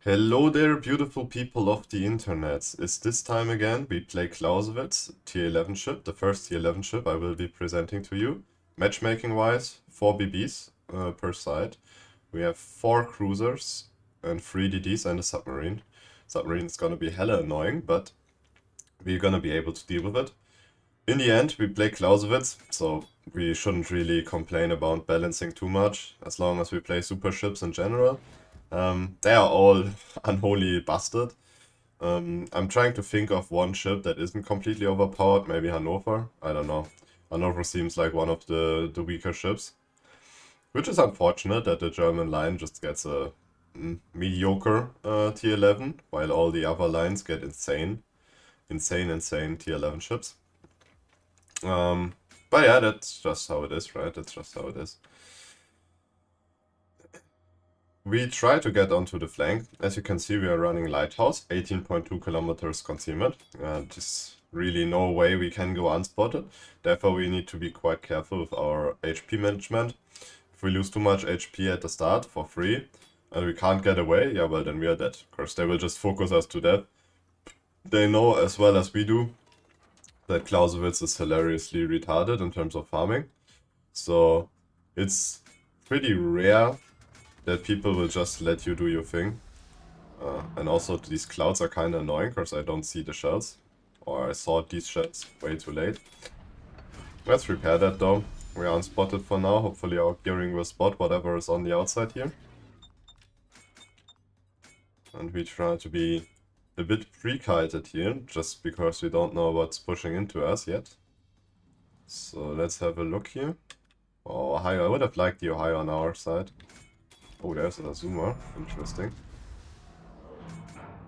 Hello there, beautiful people of the internet. It's this time again. We play Clausewitz, tier 11 ship, the first tier 11 ship I will be presenting to you. Matchmaking wise, 4 BBs per side. We have 4 cruisers and 3 DDs and a submarine. Submarine is gonna be hella annoying, but we're gonna be able to deal with it. In the end, we play Clausewitz, so we shouldn't really complain about balancing too much, as long as we play super ships in general. They are all unholy busted. I'm trying to think of one ship that isn't completely overpowered, maybe Hannover, I don't know. Hannover seems like one of the weaker ships, which is unfortunate that the German line just gets a mediocre tier 11, while all the other lines get insane tier 11 ships. But yeah, that's just how it is, right? That's just how it is. We try to get onto the flank. As you can see, we are running Lighthouse, 18.2 kilometers concealment. There's really no way we can go unspotted. Therefore, we need to be quite careful with our HP management. If we lose too much HP at the start for free, and we can't get away, yeah, well, then we are dead. Of course, they will just focus us to death. They know as well as we do that Clausewitz is hilariously retarded in terms of farming. So it's pretty rare that people will just let you do your thing. And also these clouds are kind of annoying because I don't see the shells. Or I saw these shells way too late. Let's repair that though. We are unspotted for now. Hopefully our gearing will spot whatever is on the outside here. And we try to be a bit pre-kited here, just because we don't know what's pushing into us yet. So let's have a look here. Oh, Ohio. I would have liked the Ohio on our side. Oh, there's a zoomer. Interesting.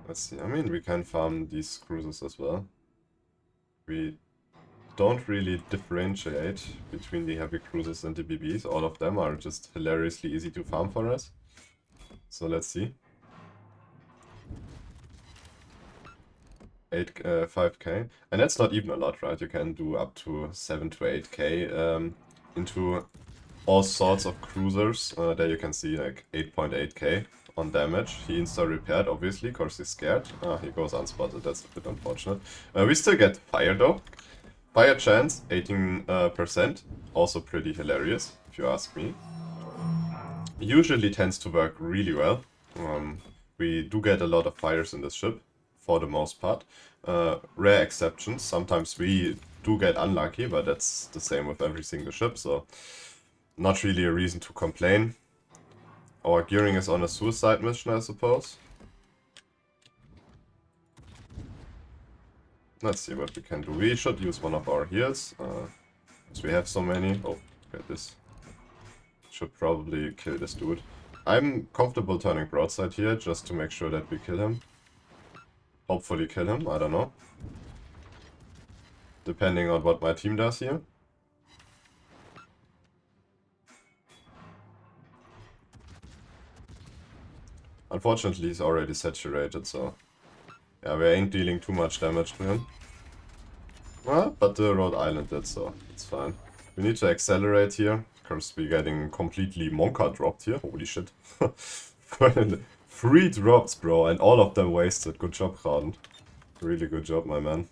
Let's see. I mean, we can farm these cruisers as well. We don't really differentiate between the heavy cruisers and the BBs. All of them are just hilariously easy to farm for us. So let's see. 5k. And that's not even a lot, right? You can do up to 7 to 8k into all sorts of cruisers. There you can see like 8.8k on damage. He insta-repaired, obviously, because he's scared. He goes unspotted. That's a bit unfortunate. We still get fire, though. Fire chance, 18%. Also pretty hilarious, if you ask me. Usually tends to work really well. We do get a lot of fires in this ship, for the most part. Rare exceptions. Sometimes we do get unlucky, but that's the same with every single ship, so not really a reason to complain. Our gearing is on a suicide mission, I suppose. Let's see what we can do. We should use one of our heals, because we have so many. Oh, look at this. Should probably kill this dude. I'm comfortable turning broadside here, just to make sure that we kill him. Hopefully kill him, I don't know. Depending on what my team does here. Unfortunately, he's already saturated, so yeah, we ain't dealing too much damage to him. Well, but the Rhode Island did, so it's fine. We need to accelerate here, because we're getting completely Monka dropped here. Holy shit. 3 drops, bro, and all of them wasted. Good job, Raden. Really good job, my man.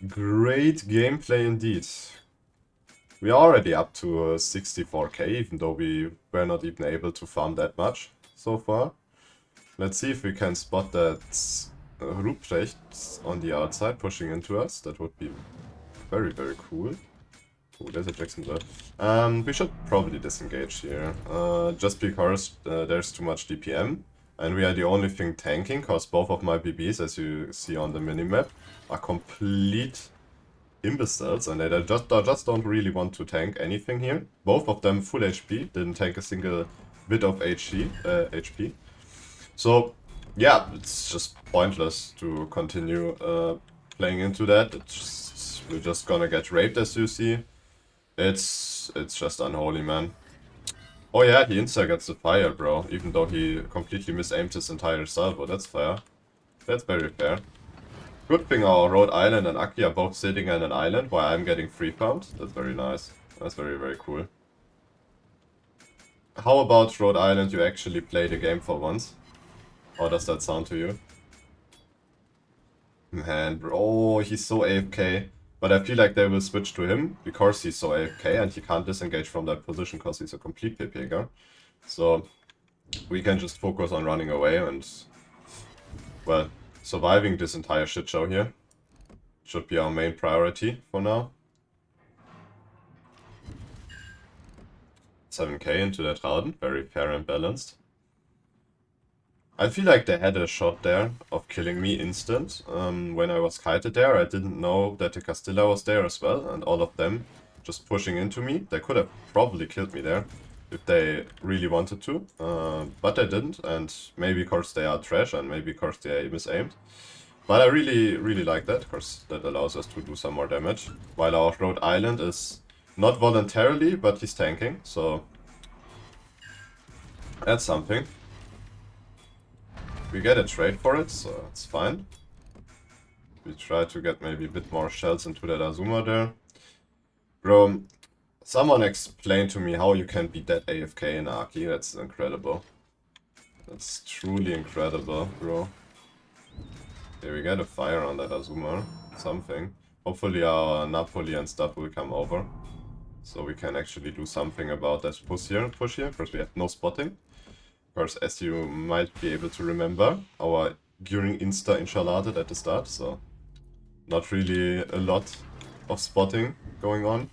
Great gameplay indeed. We are already up to 64k, even though we were not even able to farm that much so far. Let's see if we can spot that Ruprecht on the outside pushing into us. That would be very, very cool. Oh, there's a Jacksonville. We should probably disengage here, just because there's too much DPM. And we are the only thing tanking, because both of my BBs, as you see on the minimap, are complete imbeciles, and they just don't really want to tank anything here. Both of them full HP, didn't tank a single bit of HP. So, yeah, it's just pointless to continue playing into that. We're just gonna get raped, as you see. It's just unholy, man. Oh yeah, he insta gets the fire, bro. Even though he completely misaimed his entire salvo. That's fair. That's very fair. Good thing our Rhode Island and Aki are both sitting on an island while I'm getting free farmed. That's very nice. That's very, very cool. How about Rhode Island, you actually play the game for once? How does that sound to you? Man, bro, he's so AFK. But I feel like they will switch to him because he's so AFK and he can't disengage from that position because he's a complete Pepega. So we can just focus on running away and, well, surviving this entire shit show here should be our main priority for now. 7k into that Rauden, very fair and balanced. I feel like they had a shot there of killing me instant. When I was kited there, I didn't know that the Castilla was there as well, and all of them just pushing into me. They could have probably killed me there if they really wanted to, but they didn't, and maybe because they are trash and maybe because they misaimed. But I really like that, because that allows us to do some more damage, while our Rhode Island is not voluntarily, but he's tanking, so that's something. We get a trade for it, so it's fine. We try to get maybe a bit more shells into that Azuma there. Bro, someone explain to me how you can be that AFK in Aki. That's incredible. That's truly incredible, bro. Okay, we get a fire on that Azuma. Something. Hopefully our Napoli and stuff will come over. So we can actually do something about that push here, because we have no spotting. Of course, as you might be able to remember, our Gearing Insta Inshallah at the start, so not really a lot of spotting going on.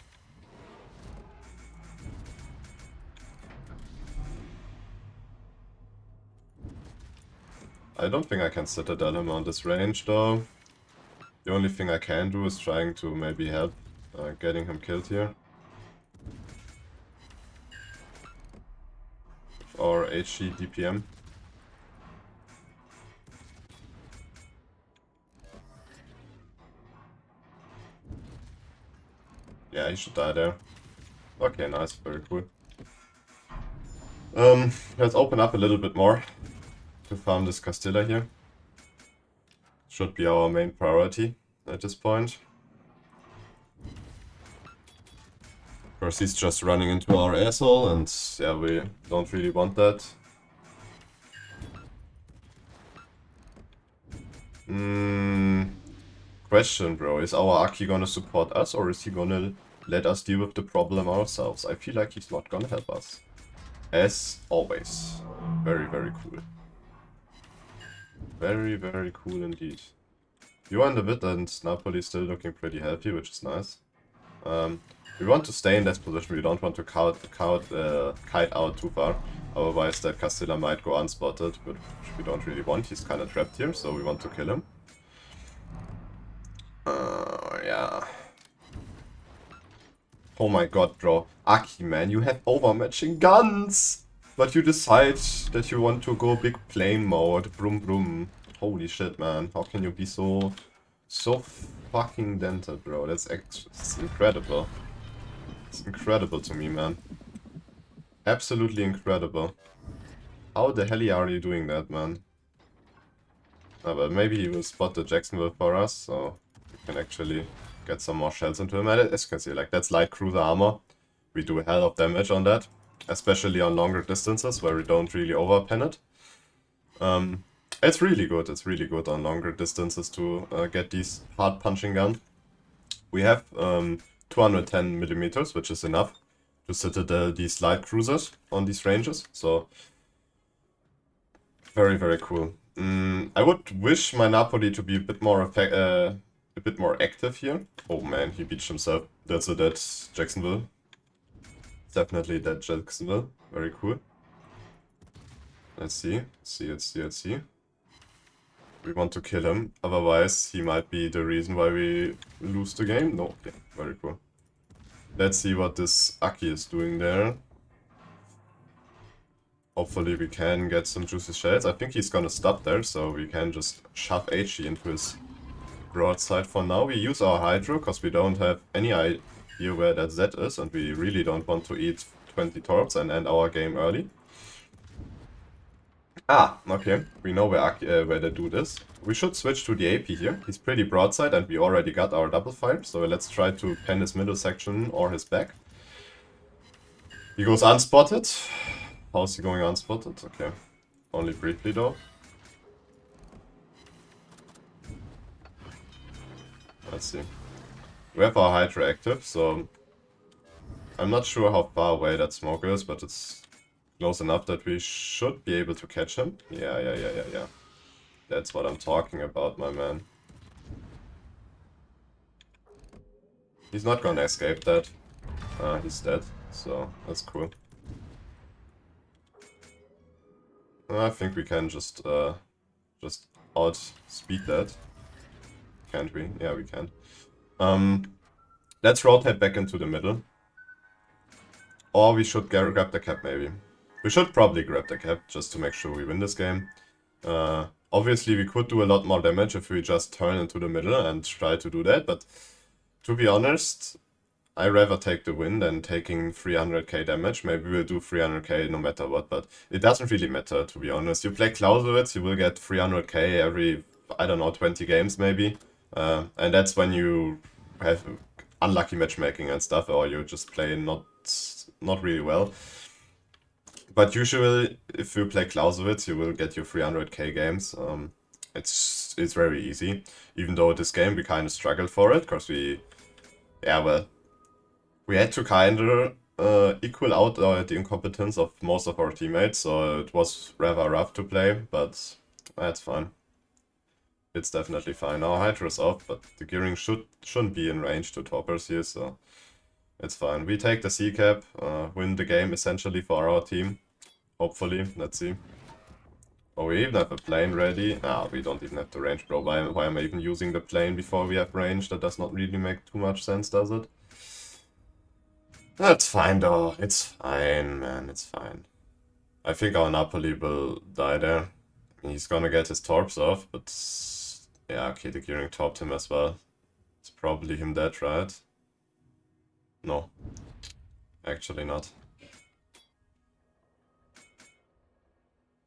I don't think I can Citadel him on this range though. The only thing I can do is trying to maybe help getting him killed here. Or HG DPM. Yeah, he should die there. Okay, nice, very cool. Let's open up a little bit more to farm this Castilla here. Should be our main priority at this point. Of course, he's just running into our asshole, and yeah, we don't really want that. Question, bro. Is our Aki gonna support us, or is he gonna let us deal with the problem ourselves? I feel like he's not gonna help us. As always. Very cool. Very cool indeed. You are in the mid and Napoli is still looking pretty healthy, which is nice. We want to stay in this position, we don't want to kite out too far. Otherwise that Castilla might go unspotted, but which we don't really want. He's kind of trapped here, so we want to kill him. Yeah. Oh my god, bro. Aki, man, you have overmatching guns! But you decide that you want to go big plane mode. Brum brum. Holy shit, man. How can you be so fucking dented, bro? That's it's incredible. It's incredible to me, man. Absolutely incredible. How the hell are you doing that, man? Oh, but maybe he will spot the Jacksonville for us, so we can actually get some more shells into him. And as you can see, like, that's light cruiser armor. We do a hell of damage on that. Especially on longer distances where we don't really overpen it. It's really good on longer distances to get these hard punching guns. We have 210 millimeters, which is enough to citadel these light cruisers on these ranges. So very cool. I would wish my Napoli to be a bit more active here. Oh man, he beached himself. That's a dead Jacksonville. Definitely dead Jacksonville. Very cool. Let's see. Let's see. We want to kill him. Otherwise, he might be the reason why we lose the game. No, okay. Very cool. Let's see what this Aki is doing there. Hopefully we can get some juicy shells. I think he's gonna stop there, so we can just shove HG into his broadside for now. We use our Hydro, because we don't have any idea where that Z is, and we really don't want to eat 20 torps and end our game early. Ah, okay. We know where the dude is. We should switch to the AP here. He's pretty broadside and we already got our double fire, so let's try to pen his middle section or his back. He goes unspotted. How's he going unspotted? Okay. Only briefly though. Let's see. We have our Hydra active, so I'm not sure how far away that smoke is, but it's close enough that we should be able to catch him. Yeah. That's what I'm talking about, my man. He's not gonna escape that. He's dead, so that's cool. I think we can just outspeed that. Can't we? Yeah, we can. Let's rotate back into the middle. Or we should grab the cap, maybe. We should probably grab the cap, just to make sure we win this game. Obviously, we could do a lot more damage if we just turn into the middle and try to do that, but to be honest, I'd rather take the win than taking 300k damage. Maybe we'll do 300k no matter what, but it doesn't really matter, to be honest. You play Clausewitz, you will get 300k every, I don't know, 20 games maybe. And that's when you have unlucky matchmaking and stuff, or you just play not really well. But usually, if you play Clausewitz, you will get your 300k games. It's very easy. Even though this game we kind of struggled for it, because we had to kind of equal out the incompetence of most of our teammates, so it was rather rough to play, but that's fine. It's definitely fine. Our Hydra's off, but the gearing shouldn't be in range to toppers here, so it's fine. We take the C cap, win the game essentially for our team. Hopefully, let's see. Oh, we even have a plane ready. We don't even have the range, bro. Why am I even using the plane before we have range? That does not really make too much sense, does it? That's fine though. It's fine, man. It's fine. I think our Napoli will die there. He's gonna get his torps off, but yeah, okay, the gearing topped him as well. It's probably him dead, right? No. Actually not.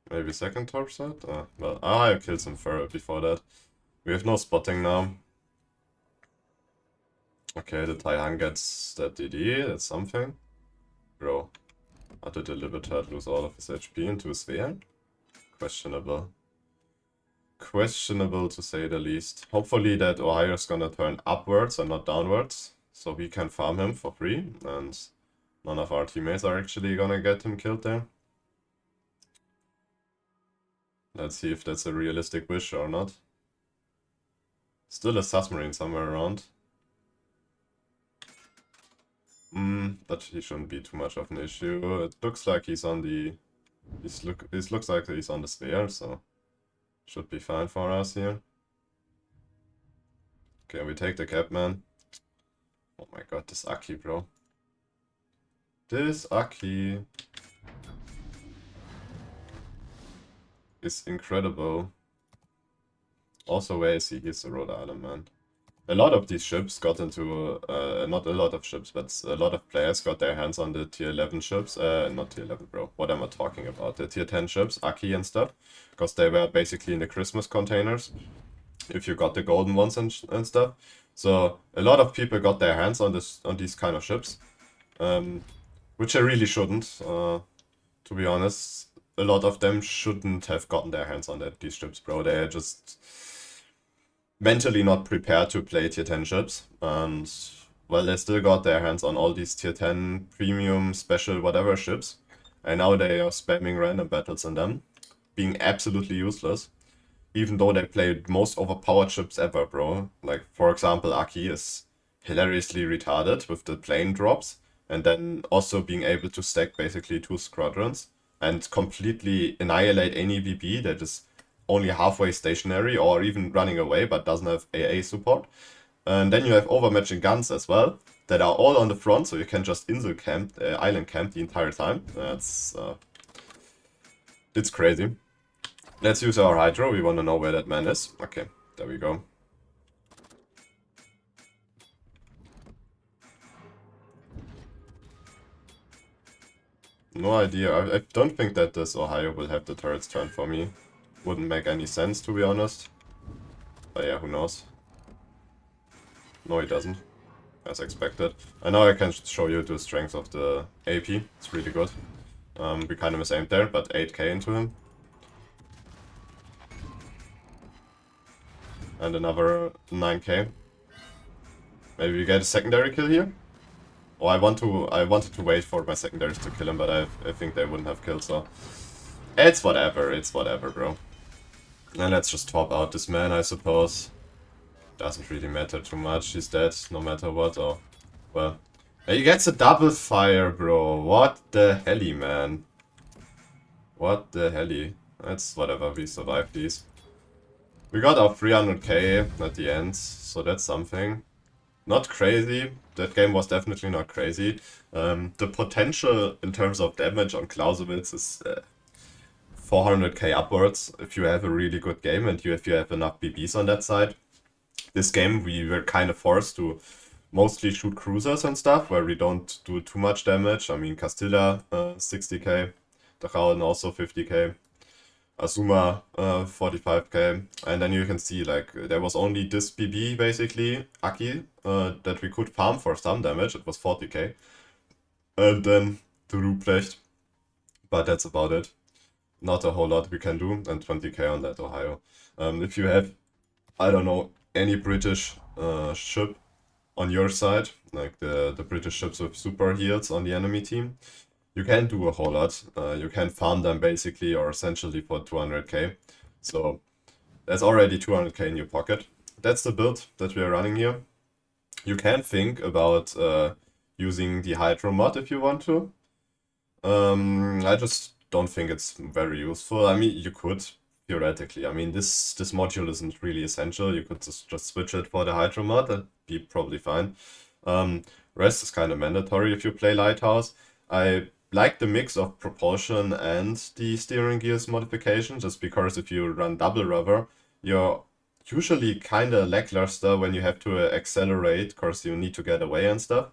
Maybe second torp set? Well, I killed some fur before that. We have no spotting now. Okay, the Taihan gets that DD, that's something. Bro, how did the Libertad lose all of his HP into a sphere? Questionable. Questionable to say the least. Hopefully that Ohio's gonna turn upwards and not downwards, so we can farm him for free, and none of our teammates are actually gonna get him killed there. Let's see if that's a realistic wish or not. Still a submarine somewhere around. But he shouldn't be too much of an issue. It looks like he's on the... This looks like he's on the sphere, so... Should be fine for us here. Okay, we take the cap, man. Oh my god, this Aki, bro. This Aki is incredible. Also, where is he? He's the Rhode Island, man. A lot of these ships got into, not a lot of ships, but a lot of players got their hands on the tier 11 ships, not tier 11, bro, what am I talking about, the tier 10 ships, Aki and stuff, because they were basically in the Christmas containers, if you got the golden ones and stuff, so a lot of people got their hands on these kind of ships, which I really shouldn't, to be honest. A lot of them shouldn't have gotten their hands on these ships, bro. They're just mentally not prepared to play tier 10 ships, and well, they still got their hands on all these tier 10 premium special whatever ships, and now they are spamming random battles in them, being absolutely useless, even though they played most overpowered ships ever, bro. Like, for example, Aki is hilariously retarded with the plane drops, and then also being able to stack basically 2 squadrons and completely annihilate any VP that is only halfway stationary or even running away but doesn't have AA support. And then you have overmatching guns as well that are all on the front, so you can just island camp the entire time. It's crazy. Let's use our Hydro. We want to know where that man is. Okay, there we go. No idea. I don't think that this Ohio will have the turrets turn for me. Wouldn't make any sense, to be honest. But yeah, who knows. No, he doesn't. As expected. And now I can show you the strength of the AP. It's really good. We kind of misaimed there, but 8k into him. And another 9k. Maybe we get a secondary kill here? Oh, I wanted to wait for my secondaries to kill him, but I think they wouldn't have killed, so... It's whatever, bro. And let's just top out this man, I suppose. Doesn't really matter too much, he's dead, no matter what, oh... Well... He gets a double fire, bro. What the helly, man. What the helly. That's whatever, we survived these. We got our 300k at the end, so that's something. Not crazy. That game was definitely not crazy. The potential in terms of damage on Clausewitz is 400k upwards if you have a really good game and if you have enough BBs on that side. This game we were kind of forced to mostly shoot cruisers and stuff where we don't do too much damage. I mean Castilla 60k, Dachauen also 50k. Azuma 45k, and then you can see like there was only this BB basically, Aki, that we could farm for some damage, it was 40k, and then the Ruprecht, but that's about it. Not a whole lot we can do, and 20k on that Ohio. If you have, I don't know, any British ship on your side, like the British ships with super heals on the enemy team, you can do a whole lot. You can farm them basically or essentially for 200k. So there's already 200k in your pocket. That's the build that we are running here. You can think about using the Hydro mod if you want to. I just don't think it's very useful. I mean, you could, theoretically. I mean, this module isn't really essential. You could just switch it for the Hydro mod. That'd be probably fine. Rest is kind of mandatory if you play Lighthouse. I like the mix of propulsion and the steering gears modification, just because if you run double rubber, you're usually kind of lackluster when you have to accelerate, because you need to get away and stuff.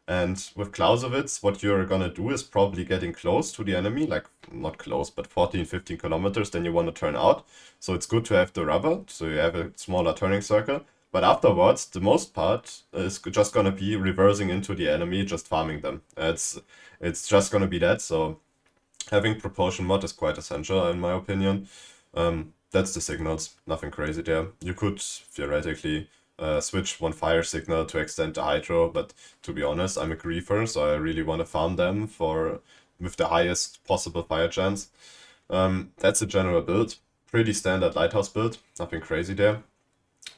And with Clausewitz, what you're gonna do is probably getting close to the enemy, like not close, but 14-15 kilometers, then you want to turn out. So it's good to have the rubber, so you have a smaller turning circle. But afterwards, the most part is just gonna be reversing into the enemy, just farming them. It's just gonna be that, so having propulsion mod is quite essential in my opinion. That's the signals, nothing crazy there. You could theoretically switch one fire signal to extend the hydro, but to be honest, I'm a griefer, so I really want to farm them with the highest possible fire chance. That's a general build, pretty standard lighthouse build, nothing crazy there.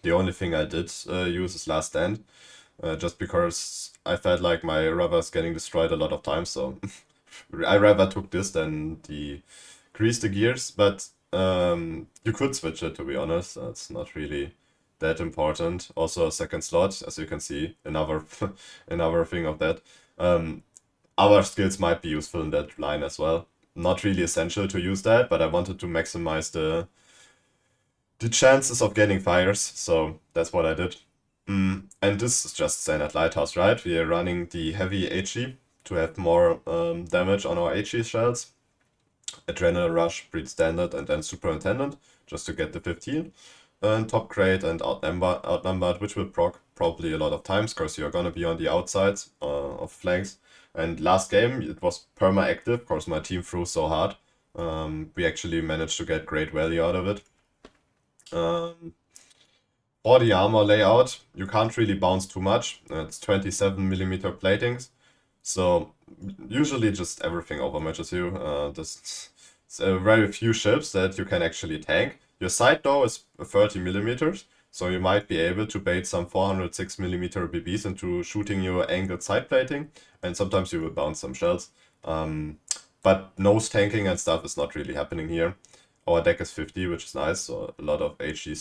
The only thing I did use is Last Stand, just because I felt like my rubber's getting destroyed a lot of times, so I rather took this than the Grease the Gears, but you could switch it, to be honest. That's not really that important. Also a second slot, as you can see, another another thing of that. Other skills might be useful in that line as well. Not really essential to use that, but I wanted to maximize the chances of getting fires, so that's what I did. And this is just standard lighthouse, right? We are running the heavy HE to have more damage on our HE shells. Adrenaline Rush, pretty standard, and then Superintendent, just to get the 15. And Top Grade and Outnumbered, which will proc probably a lot of times, because you're gonna be on the outsides of flanks. And last game, it was perma-active, because my team threw so hard. We actually managed to get great value out of it. For the armor layout, you can't really bounce too much. It's 27mm platings, so usually just everything overmatches you. There's very few ships that you can actually tank. Your sight though is 30mm, so you might be able to bait some 406mm BBs into shooting your angled side plating, and sometimes you will bounce some shells. But nose tanking and stuff is not really happening here. Our deck is 50, which is nice, so a lot of HE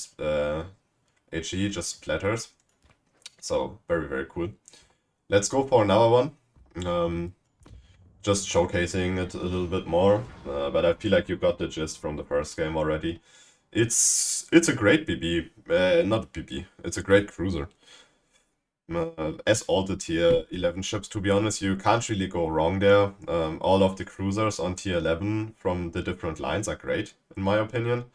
just splatters. So very, very cool. Let's go for another one. Just showcasing it a little bit more, but I feel like you got the gist from the first game already. It's a great BB, not BB, it's a great cruiser. As all the tier 11 ships, to be honest, you can't really go wrong there. All of the cruisers on tier 11 from the different lines are great, in my opinion.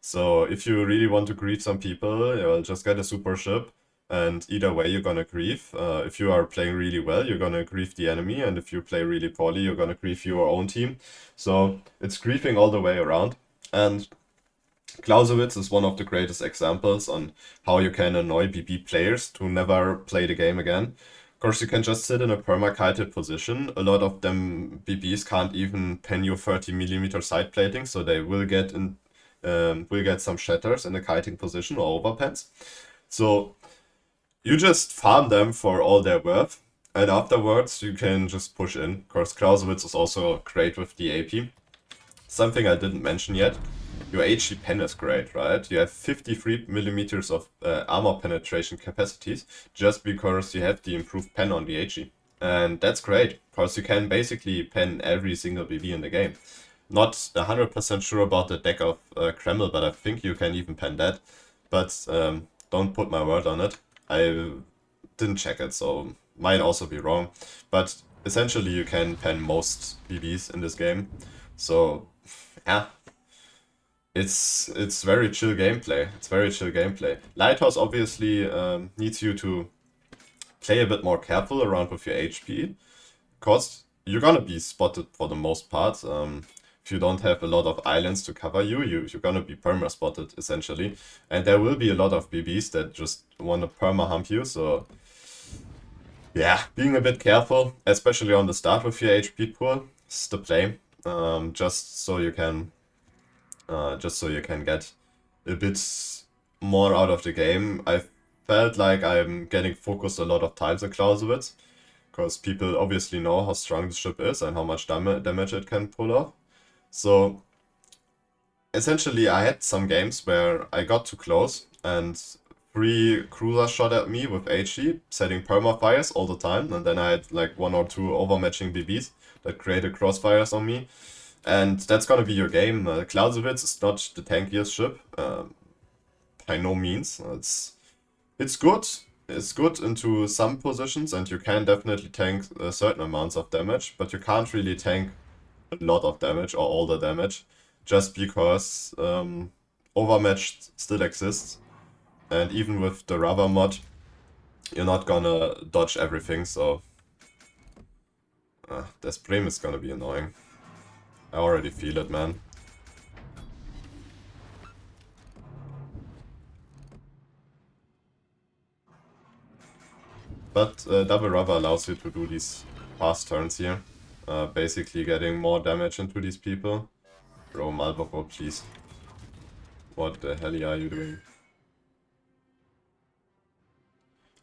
So if you really want to greet some people, you'll just get a super ship, And either way, you're gonna grief. If you are playing really well, you're gonna grief the enemy, and if you play really poorly, you're gonna grief your own team. So it's griefing all the way around. And Clausewitz is one of the greatest examples on how you can annoy BB players to never play the game again. Of course, you can just sit in a perma-kited position. A lot of them BBs can't even pen you 30mm side plating, so they will get some shatters in a kiting position or overpens. So you just farm them for all they're worth, and afterwards you can just push in. Of course, Clausewitz is also great with the AP. Something I didn't mention yet. Your HE pen is great, right? You have 53mm of armor penetration capacities just because you have the improved pen on the HE. And that's great, because you can basically pen every single BB in the game. Not 100% sure about the deck of Kreml, but I think you can even pen that. But don't put my word on it. I didn't check it, so might also be wrong. But essentially you can pen most BBs in this game. So yeah, it's very chill gameplay. It's very chill gameplay. Lighthouse obviously needs you to play a bit more careful around with your HP, because you're gonna be spotted for the most part. If you don't have a lot of islands to cover you, you're gonna be perma-spotted, essentially. And there will be a lot of BBs that just wanna perma-hump you, so yeah, being a bit careful, especially on the start with your HP pool, is the play. Just so you can get a bit more out of the game. I felt like I'm getting focused a lot of times in Clausewitz, because people obviously know how strong the ship is and how much damage it can pull off. So essentially I had some games where I got too close and 3 cruisers shot at me with HE, setting perma-fires all the time, and then I had like 1 or 2 overmatching BBs that created crossfires on me. And that's gonna be your game. Clausewitz is not the tankiest ship, by no means. It's good. It's good into some positions, and you can definitely tank certain amounts of damage, but you can't really tank a lot of damage or all the damage, just because overmatch still exists. And even with the rubber mod, you're not gonna dodge everything, so this Bream is gonna be annoying. I already feel it, man. But double rubber allows you to do these fast turns here. Basically getting more damage into these people. Bro, Malboro, please. What the hell are you doing?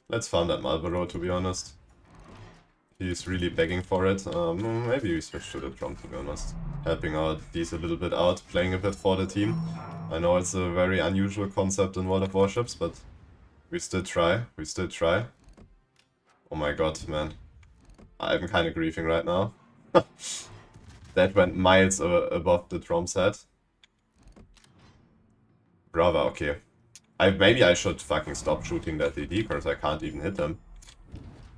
Let's farm that Malboro, to be honest. He's really begging for it. Maybe we switch to the drum, to be honest. Helping out these a little bit out, playing a bit for the team. I know it's a very unusual concept in World of Warships, but we still try. We still try. Oh my god, man. I'm kind of griefing right now. That went miles above the drum's head. Brava, okay. Maybe I should fucking stop shooting that DD, because I can't even hit him.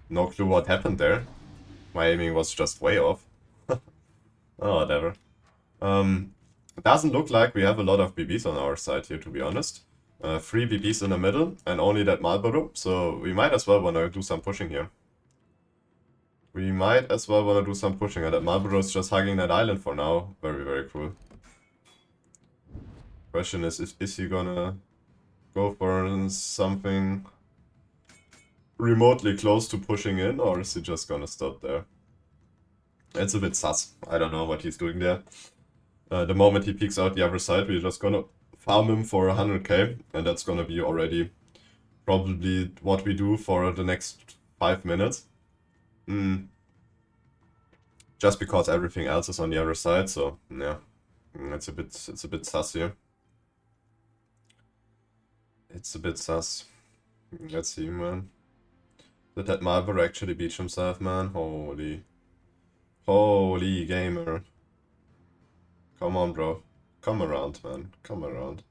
No clue what happened there. My aiming was just way off. Oh, whatever. It doesn't look like we have a lot of BBs on our side here, to be honest. 3 BBs in the middle, and only that Marlboro, so we might as well wanna do some pushing here. We might as well wanna do some pushing, and that Marlboro is just hugging that island for now. Very, very cool. Question is he gonna go for something remotely close to pushing in, or is he just gonna stop there? It's a bit sus. I don't know what he's doing there. The moment he peeks out the other side, we're just gonna farm him for 100k, and that's gonna be already probably what we do for the next 5 minutes. Just because everything else is on the other side, so yeah, it's a bit sus here. It's a bit sus. Let's see, man. Did that Marlboro actually beach himself, man? Holy gamer. Come on, bro. Come around, man. Come around.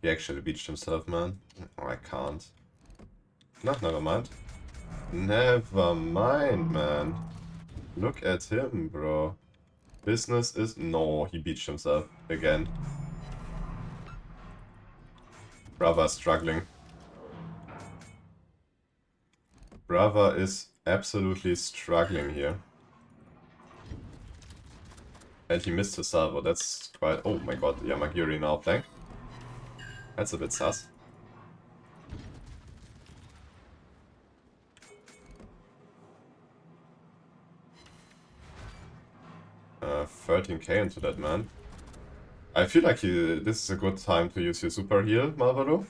He actually beached himself, man. Oh, I can't. No, never mind. Never mind, man. Look at him, bro. business is... No, he beached himself again. Brava struggling. Brava is absolutely struggling here. And he missed his salvo, that's quite... Oh my god, Yamagiri now flank. That's a bit sus. 13k into that man. I feel like this is a good time to use your super heal, Malvaro.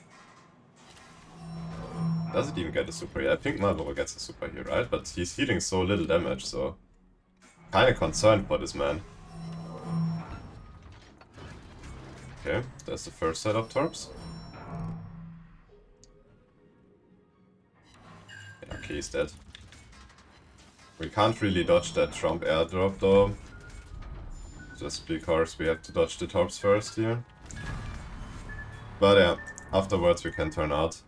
Does it even get a super heal? I think Malvaro gets a super heal, right? But he's healing so little damage, so... Kinda concerned for this man. Okay, that's the first set of torps. Yeah, okay, he's dead. We can't really dodge that Trump airdrop though. Just because we have to dodge the torps first here. But yeah, afterwards we can turn out.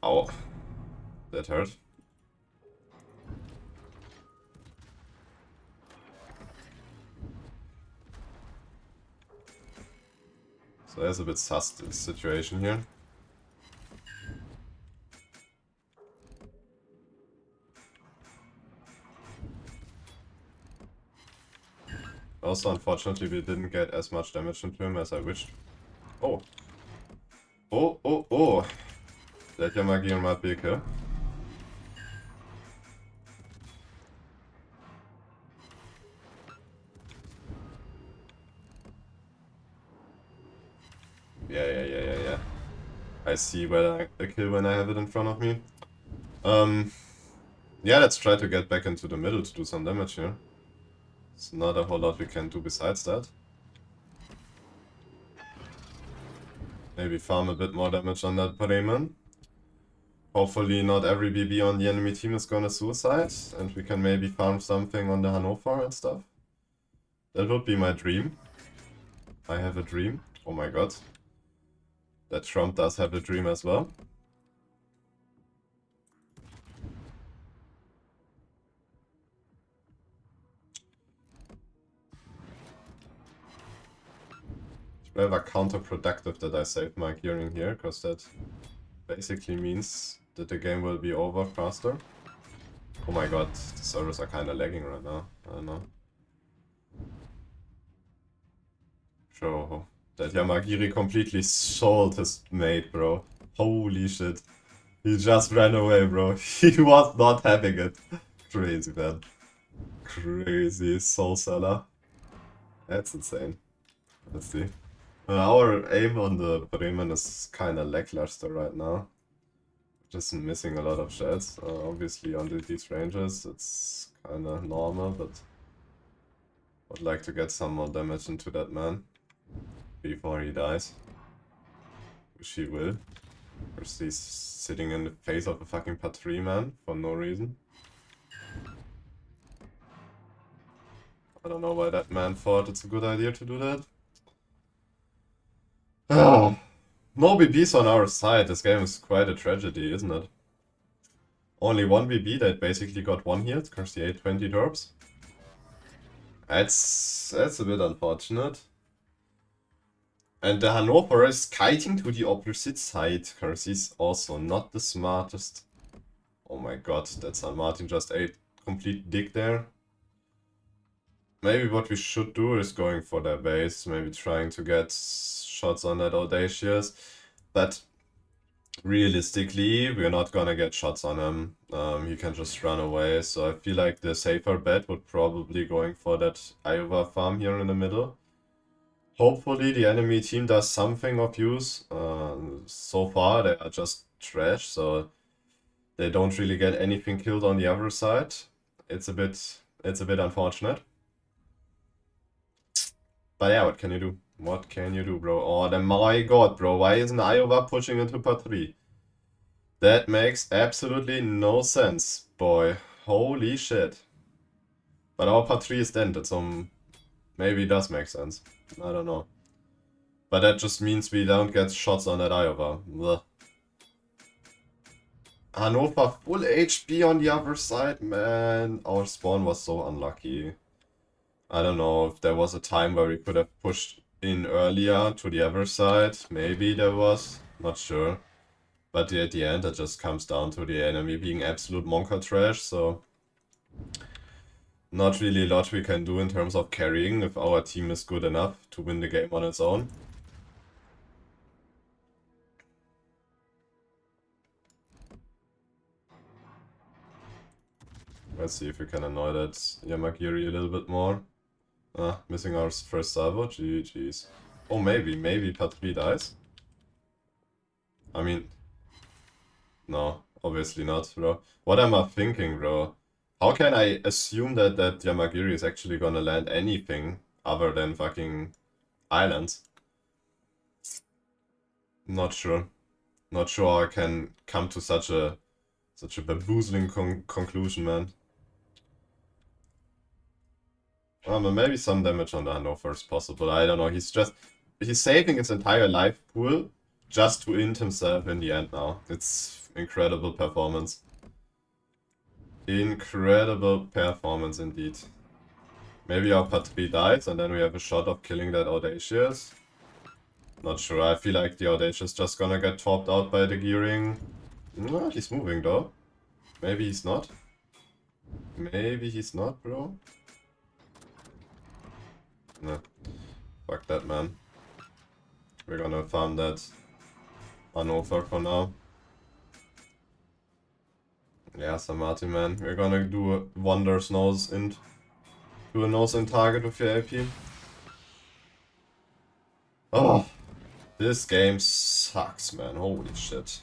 Ow. That hurt. So there's a bit sus this situation here. Also, unfortunately, we didn't get as much damage into him as I wished. Oh. Oh, oh, oh. That Yamagi might be a kill. Yeah. I see where I kill when I have it in front of me. Yeah, let's try to get back into the middle to do some damage here. There's not a whole lot we can do besides that. Maybe farm a bit more damage on that Bremen. Hopefully not every BB on the enemy team is gonna suicide, and we can maybe farm something on the Hannover and stuff. That would be my dream. I have a dream. Oh my god. That Trump does have a dream as well. It's rather counterproductive that I saved my gearing here, because that basically means that the game will be over faster. Oh my god, the servers are kinda lagging right now. I don't know. Sure. That Yamagiri completely sold his mate, bro. Holy shit. He just ran away, bro. He was not having it. Crazy, man. Crazy soul seller. That's insane. Let's see. Our aim on the Bremen is kinda lackluster right now. Just missing a lot of shells. Obviously on these ranges it's kinda normal, but would like to get some more damage into that man before he dies. Which he will. First he's sitting in the face of a fucking Patrie man for no reason. I don't know why that man thought it's a good idea to do that. Oh, no BBs on our side. This game is quite a tragedy, isn't it? Only one BB that basically got one heal because he ate 20 torps. That's a bit unfortunate. And the Hannover is kiting to the opposite side because he's also not the smartest. Oh my god, that San Martin just ate complete dick there. Maybe what we should do is going for their base, maybe trying to get shots on that Audacious. But realistically, we're not gonna get shots on him. He can just run away, so I feel like the safer bet would probably going for that Iowa farm here in the middle. Hopefully the enemy team does something of use. So far they are just trash, so they don't really get anything killed on the other side. It's a bit unfortunate. But yeah, what can you do? What can you do, bro? Oh, then my god, bro. Why isn't Iowa pushing into Patrie? That makes absolutely no sense, boy. Holy shit. But our Patrie is dented, so maybe it does make sense. I don't know. But that just means we don't get shots on that Iowa. Blech. Hannover full HP on the other side, man. Our spawn was so unlucky. I don't know if there was a time where we could have pushed in earlier to the other side. Maybe there was. Not sure. But at the end, it just comes down to the enemy being absolute monka trash, so not really a lot we can do in terms of carrying if our team is good enough to win the game on its own. Let's see if we can annoy that Yamagiri a little bit more. Missing our first salvo. GG's. Oh, maybe Patri dies. I mean, no, obviously not, bro. What am I thinking, bro? How can I assume that Yamagiri is actually gonna land anything other than fucking islands? Not sure. Not sure I can come to such a bamboozling conclusion, man. But maybe some damage on the Hannover is possible. I don't know. He's saving his entire life pool just to int himself in the end now. It's incredible performance. Incredible performance indeed. Maybe our Patri dies and then we have a shot of killing that Audacious. Not sure. I feel like the Audacious is just gonna get topped out by the gearing. No, he's moving though. Maybe he's not. Maybe he's not, bro. No. Fuck that, man. We're gonna farm that Hannover for now. Yeah, Samati, man. We're gonna do a Wonders nose int. Do a nose in target with your AP. Oh, this game sucks, man. Holy shit.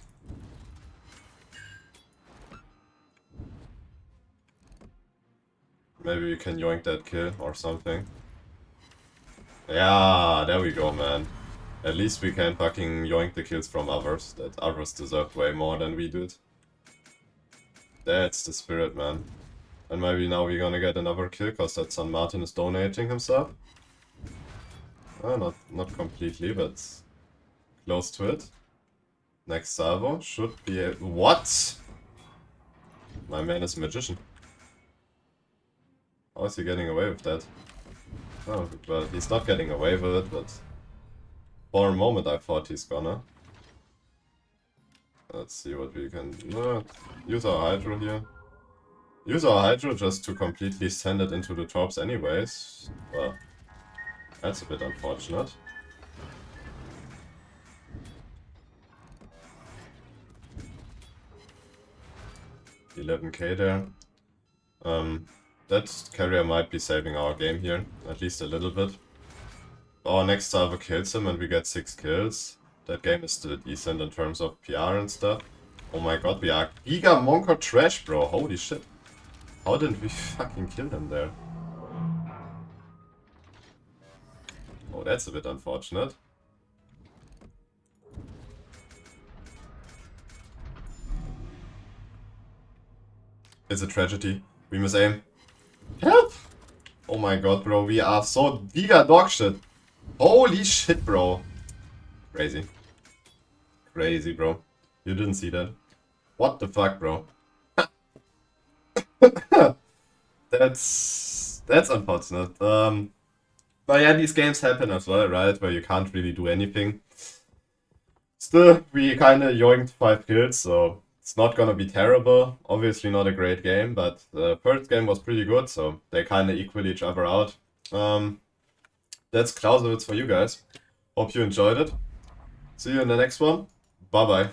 Maybe we can yoink that kill or something. Yeah, there we go, man. At least we can fucking yoink the kills from others. That others deserve way more than we did. That's the spirit, man. And maybe now we're gonna get another kill, cause that San Martin is donating himself. Not completely, but close to it. Next salvo should be a... What? My man is a magician. How is he getting away with that? Oh, well, he's not getting away with it, but for a moment I thought he's gonna. Let's see what we can... use our Hydro here. Use our Hydro just to completely send it into the torps anyways. Well, that's a bit unfortunate. $11k there. That carrier might be saving our game here, at least a little bit. Our next salvo kills him and we get 6 kills. That game is still decent in terms of PR and stuff. Oh my god, we are Giga Monka trash, bro. Holy shit. How didn't we fucking kill him there? Oh, that's a bit unfortunate. It's a tragedy. We miss aim. Help! Oh my god, bro. We are so giga dog shit. Holy shit, bro. Crazy. Crazy, bro. You didn't see that. What the fuck, bro? That's unfortunate. But yeah, these games happen as well, right? Where you can't really do anything. Still, we kinda yoinked 5 kills, so it's not gonna be terrible. Obviously not a great game, but the first game was pretty good, so they kinda equal each other out. That's Clausewitz for you guys. Hope you enjoyed it. See you in the next one. Bye bye.